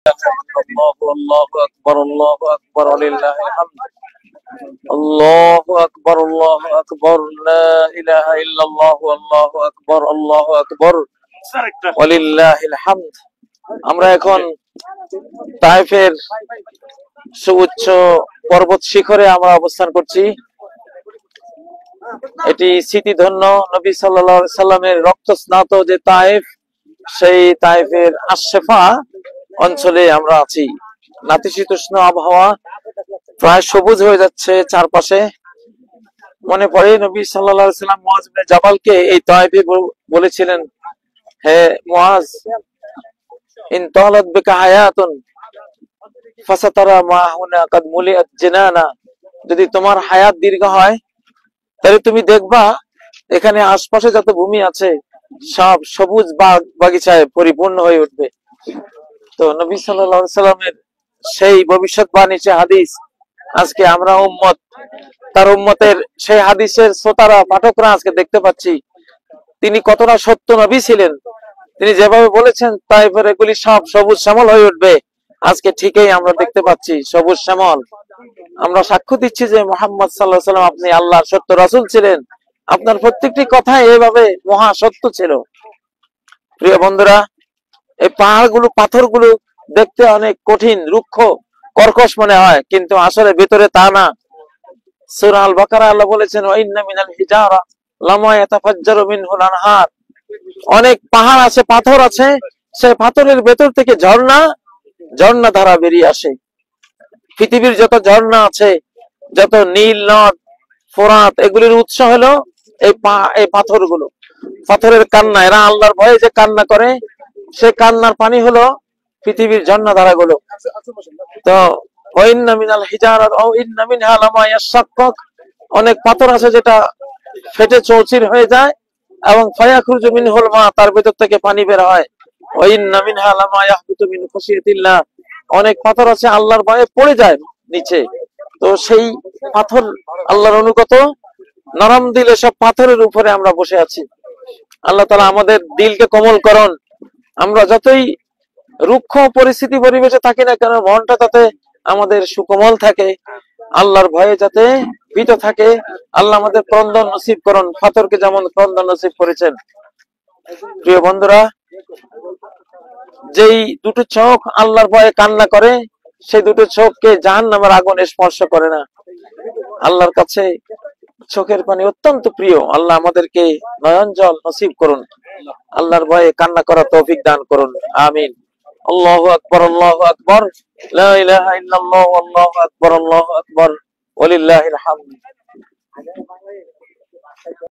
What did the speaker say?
الله أكبر الله أكبر ولله الحمد الله أكبر الله أكبر لا إله إلا الله والله أكبر الله أكبر ولله الحمد। আমরা এখন তায়েফের সুউচ্চ পর্বত শিখরে আমরা অবস্থান করছি। এটি স্মৃতিধন্য নবী সাল্লাল্লাহু আলাইহি সাল্লামের রক্তস্নাত যে তায়েফ, সেই তায়েফের আশফা অঞ্চলে আমরা আছি। নাতিশীতোষ্ণ আবহাওয়া, প্রায় সবুজ হয়ে যাচ্ছে চারপাশে। মনে পড়ে নবী সাল্লাল্লাহু আলাইহি সাল্লাম মুআজ ইবনে জাবালকে এই তায়েফে বলেছিলেন, হে মুআজ, ইন তালাত বিকা হায়াতুন ফাসাতারা মা হুনা কাদ মুলিআত জিনানা, যদি তোমার হায়াত দীর্ঘ হয় তাহলে তুমি দেখবা এখানে আশপাশে যত ভূমি আছে সব সবুজ বাগিচায় পরিপূর্ণ হয়ে উঠবে। তো নবী সাল্লাল্লাহু আলাইহি সাল্লামের সেই ভবিষ্যৎবাণী, সে হাদিস আজকে আমরা উম্মত, তার উম্মতের সেই হাদিসের শ্রোতারা, পাঠকরা আজকে দেখতে পাচ্ছি তিনি কতটা সত্য নবী ছিলেন। তিনি যেভাবে বলেছেন তায়েফের এগুলি সব সবুজ শ্যামল হয়ে উঠবে, আজকে ঠিকই আমরা দেখতে পাচ্ছি সবুজ শ্যামল। আমরা সাক্ষ্য দিচ্ছি যে মুহাম্মদ সাল্লাল্লাহু আলাইহি সাল্লাম আপনি আল্লাহর সত্য রাসূল ছিলেন, আপনার প্রত্যেকটি কথা এভাবে মহা সত্য ছিল। প্রিয় বন্ধুরা, এই পাহাড়গুলো, পাথরগুলো দেখতে অনেক কঠিন, রুক্ষ, কর্কশ মনে হয়, কিন্তু আসলে ভিতরে তা না। সূরা আল বাকারা আল্লাহ বলেছেন, ওয়া ইন্না মিনাল হিজারা লামা ইয়াতাফাজ্জারু মিনহুল আনহার, অনেক পাহাড় আছে, পাথর আছে, সেই পাথরের ভেতর থেকে ঝর্ণা ধারা বেরিয়ে আসে। পৃথিবীর যত ঝর্ণা আছে, যত নীল নদ, ফোরাত, এগুলির উৎস হলো এই পাথরগুলো, পাথরের কান্না। এরা আল্লাহর ভয়ে যে কান্না করে, সে কান্নার পানি হলো পৃথিবীর ঝর্ণা ধারাগুলো। তো ওয়াইন্না মিনাল হিজারা ও ইন্না মিনহা লামা ইয়াশাক্কাক, অনেক পাথর আছে যেটা ফেটে চৌচির হয়ে যায় এবং ফায়াখরুজু মিনহুল মা, তার ভেতর থেকে পানি বের হয়। ওয়াইন্না মিনহা লামা ইয়াহবিতু মিন খাশিয়াতিল্লাহ, অনেক পাথর আছে আল্লাহর ভয়ে পড়ে যায় নিচে। তো সেই পাথর আল্লাহর অনুগত নরম দিল, সব পাথরের উপরে আমরা বসে আছি। আল্লাহ তাআলা আমাদের দিলকে কোমল করুন। আমরা যতই রুক্ষ পরিস্থিতি পরিবেশে থাকি না কেন, মনটা যাতে আমাদের সুকোমল থাকে, আল্লাহর ভয়ে যাতে ভীত থাকে। আল্লাহ আমাদের ক্রন্দন নসিব করুন, পাথরকে যেমন ক্রন্দন নসিব করেছেন। প্রিয় বন্ধুরা, যেই দুটো চোখ আল্লাহর ভয়ে কান্না করে, সেই দুটো চোখকে জাহান্নামের আগুন স্পর্শ করে না। আল্লাহর কাছে চোখের পানি অত্যন্ত প্রিয়। আল্লাহ আমাদেরকে নয়ন জল নসিব করুন, আল্লাহর ভয়ে কান্না করার তৌফিক দান করুন, আমিন। আল্লাহু আকবার আল্লাহু আকবার লা ইলাহা ইল্লাল্লাহ আল্লাহু আকবার আল্লাহু আকবার ওয়ালিল্লাহিল হামদ।